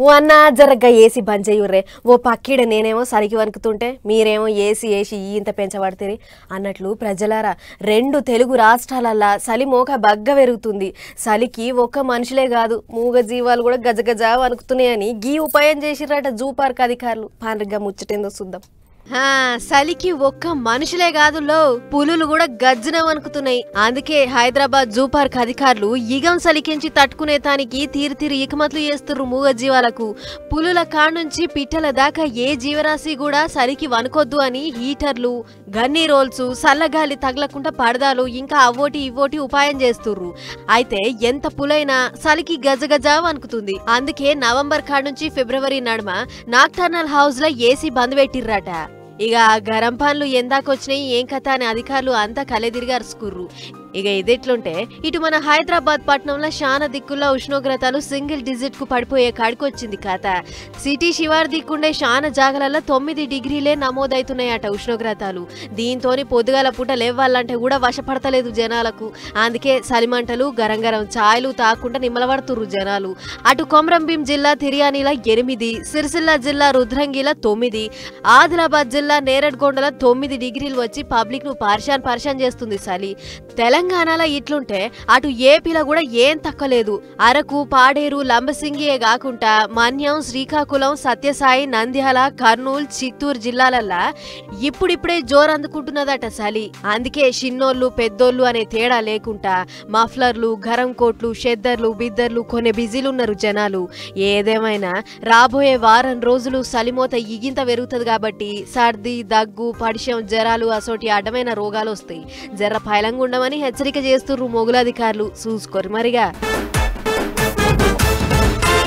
ఓ అన్న జరగ్గా ఏసీ బంద్ చేయుర్రే ఓ పక్కీడ నేనేమో సరికి వణుకుతుంటే మీరేమో ఏసీ ఇంత పెంచబడితే అన్నట్లు ప్రజలారా 2 తెలుగు రాష్ట్రాలల్లా చలి మోక బగ్గ పెరుగుతుంది. చలికి ఒక్క మనుషులే కాదు మూగ జీవాలు కూడా గజగజ వణుకుతున్నాయని గీ ఉపాయం చేసిరట జూ పార్క్ అధికారులు. పాండ్రిగ్గా ముచ్చటేందో చూద్దాం. చలికి ఒక్క మనుషులే కాదు లో పులులు కూడా గజ్జన వణుకుతున్నాయి. అందుకే హైదరాబాద్ జూ పార్క్ అధికారులు ఇగం చలికించి తట్టుకునే తానికి తీరు ఇకమతులు చేస్తుర్రు మూగ జీవాలకు. పులుల కాడ్నుంచి పిట్టల దాకా ఏ జీవరాశి కూడా చలికి వణుకొద్దు అని హీటర్లు, గన్నీ రోల్స్, చల్లగాలి తగలకుండా పడదాలు ఇంకా అవోటి ఇవోటి ఉపాయం చేస్తుర్రు. అయితే ఎంత పులైనా చలికి గజగజ వణుకుతుంది. అందుకే నవంబర్ కాడ్నుంచి ఫిబ్రవరి నడుమ నాక్టర్నల్ హౌస్ లో ఏసీ బంద్ పెట్టిర్రట. ఇక గరం పనులు ఎందాకొచ్చినాయి ఏం కథ అని అధికారులు అంతా కలెదిరిగి అరుచుకుర్రు. ఇక ఇదెట్లుంటే ఇటు మన హైదరాబాద్ పట్టణంలో శానా దిక్కుల్లో ఉష్ణోగ్రతలు సింగిల్ డిజిట్ కు పడిపోయే కాడికొచ్చింది కథ. సిటీ శివారు దిక్కుండే శానా జాగలలో 9 డిగ్రీలే నమోదవుతున్నాయట ఉష్ణోగ్రతలు. దీంతోని పొద్దుగాల పూట లేవాలంటే కూడా వశపడతలేదు జనాలకు. అందుకే సలిమంటలు గరం ఛాయలు తాకుండా నిమ్మలబడుతుర్రు జనాలు. అటు కొమరంభీం జిల్లా తిర్యానీల 8, సిరిసిల్ల జిల్లా రుద్రంగిల 9, ఆదిలాబాద్ జిల్లా నేరడ్గొండల 9 డిగ్రీలు వచ్చి పబ్లిక్ ను పరిశాన్ చేస్తుంది చలి. తెలంగాణలో ఇట్లుంటే అటు ఏపీలో కూడా ఏం తక్కలేదు. అరకు, పాడేరు, లంబసింగియే కాకుండా మన్యం, శ్రీకాకుళం, సత్యసాయి, నంద్యాల, కర్నూలు, చిత్తూరు జిల్లాలల్లా ఇప్పుడిప్పుడే జోరందుకుంటున్నదట చలి. అందుకే చిన్నోళ్ళు పెద్దోళ్ళు అనే తేడా లేకుండా మఫ్లర్లు, గరం కోట్లు, షెద్దర్లు, బిద్దర్లు కొనే బిజీలున్నారు జనాలు. ఏదేమైనా రాబోయే వారం రోజులు చలిమోత ఇగింత పెరుగుతుంది కాబట్టి సర్ది, దగ్గు, పడిశం, జ్వరాలు అసోటి అడ్డమైన రోగాలు వస్తాయి. జర్ర పైలంగా ఉండమని హెచ్చరిక చేస్తుర్రు మొగుల అధికారులు. చూసుకోరు మరిగా.